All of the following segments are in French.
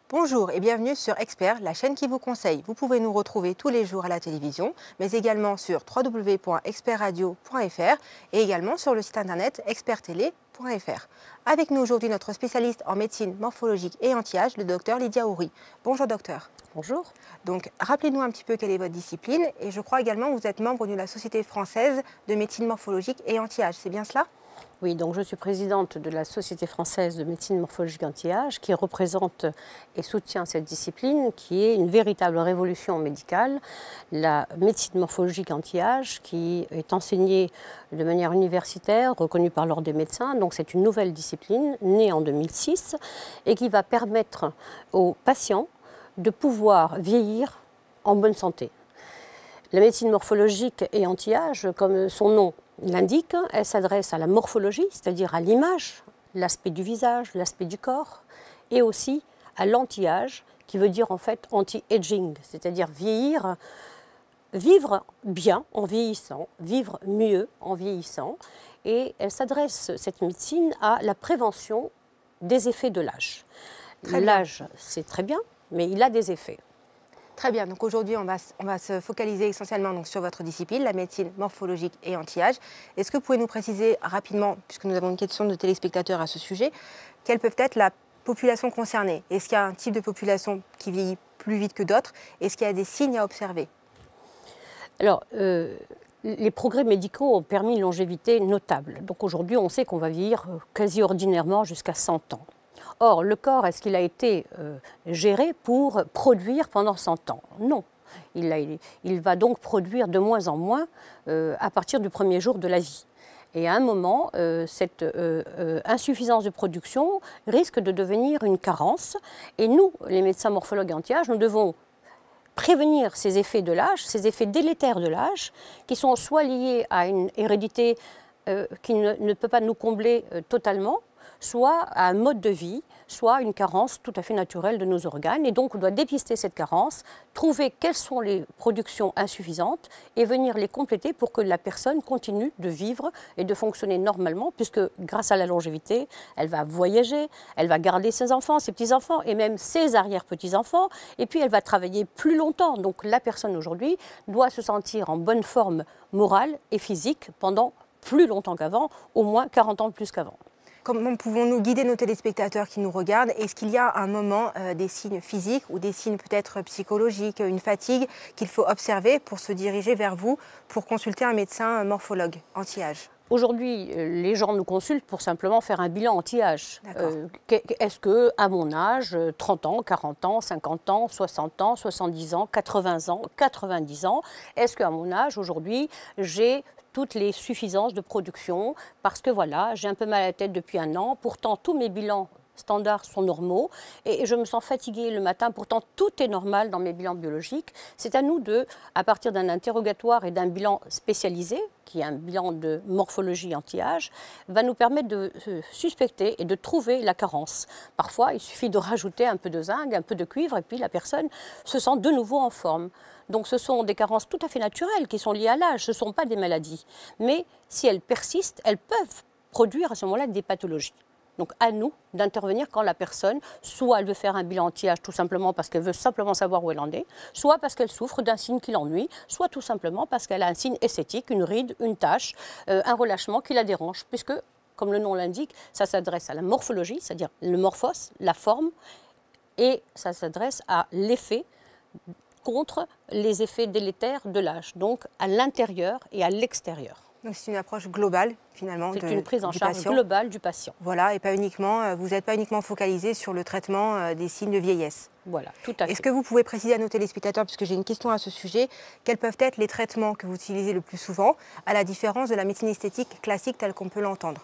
Bonjour et bienvenue sur Expert, la chaîne qui vous conseille. Vous pouvez nous retrouver tous les jours à la télévision, mais également sur www.expertradio.fr et également sur le site internet experttélé.fr. Avec nous aujourd'hui notre spécialiste en médecine morphologique et anti-âge, le docteur Lydia Houry. Bonjour docteur. Bonjour. Donc rappelez-nous un petit peu quelle est votre discipline et je crois également que vous êtes membre de la Société française de médecine morphologique et anti-âge, c'est bien cela ? Oui, donc je suis présidente de la Société française de médecine morphologique anti-âge qui représente et soutient cette discipline qui est une véritable révolution médicale. La médecine morphologique anti-âge qui est enseignée de manière universitaire, reconnue par l'ordre des médecins. Donc c'est une nouvelle discipline née en 2006 et qui va permettre aux patients de pouvoir vieillir en bonne santé. La médecine morphologique et anti-âge, comme son nom l'indique, elle s'adresse à la morphologie, c'est-à-dire à l'image, l'aspect du visage, l'aspect du corps, et aussi à l'anti-âge, qui veut dire en fait anti-aging, c'est-à-dire vieillir, vivre bien en vieillissant, vivre mieux en vieillissant. Et elle s'adresse, cette médecine, à la prévention des effets de l'âge. L'âge, c'est très bien, mais il a des effets. Très bien, donc aujourd'hui on va se focaliser essentiellement donc, sur votre discipline, la médecine morphologique et anti-âge. Est-ce que vous pouvez nous préciser rapidement, puisque nous avons une question de téléspectateurs à ce sujet, quelle peut être la population concernée? Est-ce qu'il y a un type de population qui vieillit plus vite que d'autres? Est-ce qu'il y a des signes à observer? Alors, les progrès médicaux ont permis une longévité notable. Donc aujourd'hui on sait qu'on va vieillir quasi ordinairement jusqu'à 100 ans. Or, le corps, est-ce qu'il a été géré pour produire pendant 100 ans? Non. Il va donc produire de moins en moins à partir du premier jour de la vie. Et à un moment, cette insuffisance de production risque de devenir une carence. Et nous, les médecins morphologues anti-âge, nous devons prévenir ces effets de l'âge, ces effets délétères de l'âge, qui sont soit liés à une hérédité qui ne peut pas nous combler totalement, soit à un mode de vie, soit une carence tout à fait naturelle de nos organes. Et donc, on doit dépister cette carence, trouver quelles sont les productions insuffisantes et venir les compléter pour que la personne continue de vivre et de fonctionner normalement, puisque grâce à la longévité, elle va voyager, elle va garder ses enfants, ses petits-enfants et même ses arrière-petits-enfants. Et puis, elle va travailler plus longtemps. Donc, la personne aujourd'hui doit se sentir en bonne forme morale et physique pendant plus longtemps qu'avant, au moins 40 ans de plus qu'avant. Comment pouvons-nous guider nos téléspectateurs qui nous regardent? Est-ce qu'il y a un moment des signes physiques ou des signes peut-être psychologiques, une fatigue qu'il faut observer pour se diriger vers vous pour consulter un médecin morphologue anti-âge? Aujourd'hui, les gens nous consultent pour simplement faire un bilan anti-âge. Est-ce qu'à mon âge, 30 ans, 40 ans, 50 ans, 60 ans, 70 ans, 80 ans, 90 ans, est-ce qu'à mon âge, aujourd'hui, j'ai toutes les suffisances de production parce que voilà, j'ai un peu mal à la tête depuis un an, pourtant tous mes bilans standards sont normaux et je me sens fatiguée le matin, pourtant tout est normal dans mes bilans biologiques. C'est à nous de, à partir d'un interrogatoire et d'un bilan spécialisé, qui est un bilan de morphologie anti-âge, va nous permettre de suspecter et de trouver la carence. Parfois, il suffit de rajouter un peu de zinc, un peu de cuivre et puis la personne se sent de nouveau en forme. Donc ce sont des carences tout à fait naturelles qui sont liées à l'âge, ce ne sont pas des maladies. Mais si elles persistent, elles peuvent produire à ce moment-là des pathologies. Donc à nous d'intervenir quand la personne, soit elle veut faire un bilan anti-âge tout simplement parce qu'elle veut simplement savoir où elle en est, soit parce qu'elle souffre d'un signe qui l'ennuie, soit tout simplement parce qu'elle a un signe esthétique, une ride, une tache, un relâchement qui la dérange, puisque, comme le nom l'indique, ça s'adresse à la morphologie, c'est-à-dire le morphos, la forme, et ça s'adresse à l'effet contre les effets délétères de l'âge, donc à l'intérieur et à l'extérieur. Donc c'est une approche globale finalement C'est une prise en charge patient. Globale du patient. Voilà, et pas uniquement, vous n'êtes pas uniquement focalisé sur le traitement des signes de vieillesse. Voilà, tout à fait. Est-ce que vous pouvez préciser à nos téléspectateurs, puisque j'ai une question à ce sujet, quels peuvent être les traitements que vous utilisez le plus souvent, à la différence de la médecine esthétique classique telle qu'on peut l'entendre?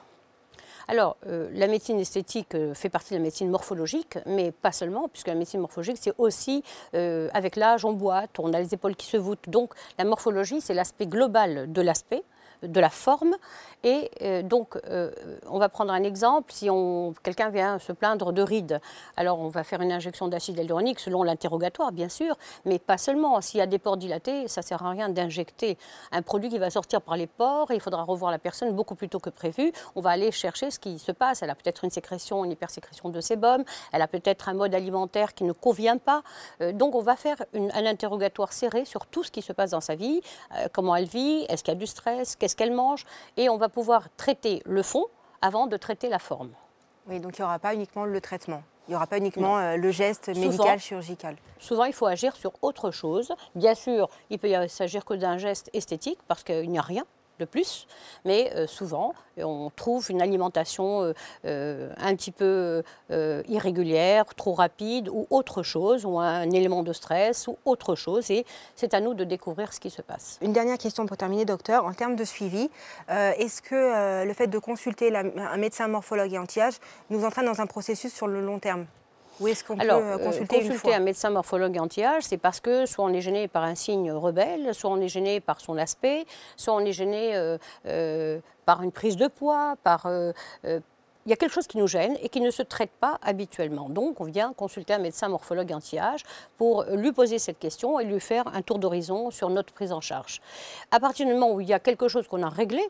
Alors, la médecine esthétique fait partie de la médecine morphologique, mais pas seulement, puisque la médecine morphologique, c'est aussi, avec l'âge, on boite, on a les épaules qui se voûtent. Donc, la morphologie, c'est l'aspect global de l'aspect, de la forme. Et donc, on va prendre un exemple. Si quelqu'un vient se plaindre de rides, alors on va faire une injection d'acide hyaluronique selon l'interrogatoire, bien sûr, mais pas seulement. S'il y a des pores dilatés, ça ne sert à rien d'injecter un produit qui va sortir par les pores. Il faudra revoir la personne beaucoup plus tôt que prévu. On va aller chercher ce qui se passe. Elle a peut-être une sécrétion, une hypersécrétion de sébum. Elle a peut-être un mode alimentaire qui ne convient pas. Donc, on va faire un interrogatoire serré sur tout ce qui se passe dans sa vie, comment elle vit, est-ce qu'il y a du stress, qu'est-ce qu'elle mange, et on va pouvoir traiter le fond avant de traiter la forme. Oui, donc il n'y aura pas uniquement le traitement, il n'y aura pas uniquement le geste médical, chirurgical. Souvent, il faut agir sur autre chose. Bien sûr, il peut s'agir que d'un geste esthétique, parce qu'il n'y a rien de plus, mais souvent, on trouve une alimentation un petit peu irrégulière, trop rapide, ou autre chose, ou un élément de stress, ou autre chose, et c'est à nous de découvrir ce qui se passe. Une dernière question pour terminer, docteur. En termes de suivi, est-ce que le fait de consulter un médecin morphologue et anti-âge nous entraîne dans un processus sur le long terme? Ou est-ce qu'on peut consulter un médecin morphologue anti-âge, c'est parce que soit on est gêné par un signe rebelle, soit on est gêné par son aspect, soit on est gêné par une prise de poids, il y a quelque chose qui nous gêne et qui ne se traite pas habituellement. Donc, on vient consulter un médecin morphologue anti-âge pour lui poser cette question et lui faire un tour d'horizon sur notre prise en charge. À partir du moment où il y a quelque chose qu'on a réglé,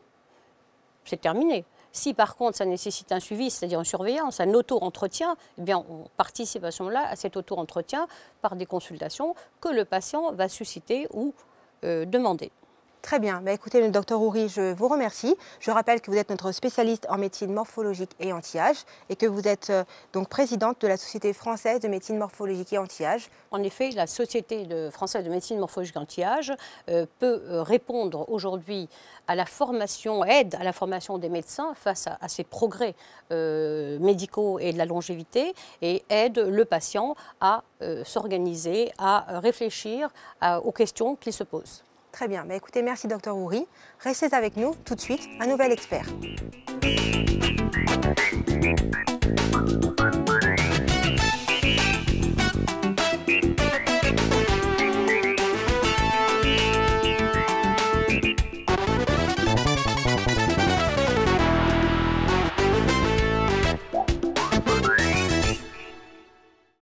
c'est terminé. Si par contre ça nécessite un suivi, c'est-à-dire une surveillance, un auto-entretien, eh bien on participe à ce moment-là à cet auto-entretien par des consultations que le patient va susciter ou demander. Très bien. Écoutez, le docteur Houry, je vous remercie. Je rappelle que vous êtes notre spécialiste en médecine morphologique et anti-âge et que vous êtes donc présidente de la Société française de médecine morphologique et anti-âge. En effet, la Société française de médecine morphologique et anti-âge peut répondre aujourd'hui à la formation, aide à la formation des médecins face à ces progrès médicaux et de la longévité et aide le patient à s'organiser, à réfléchir aux questions qu'il se pose. Très bien. Écoutez, merci docteur Houry. Restez avec nous tout de suite, un nouvel expert.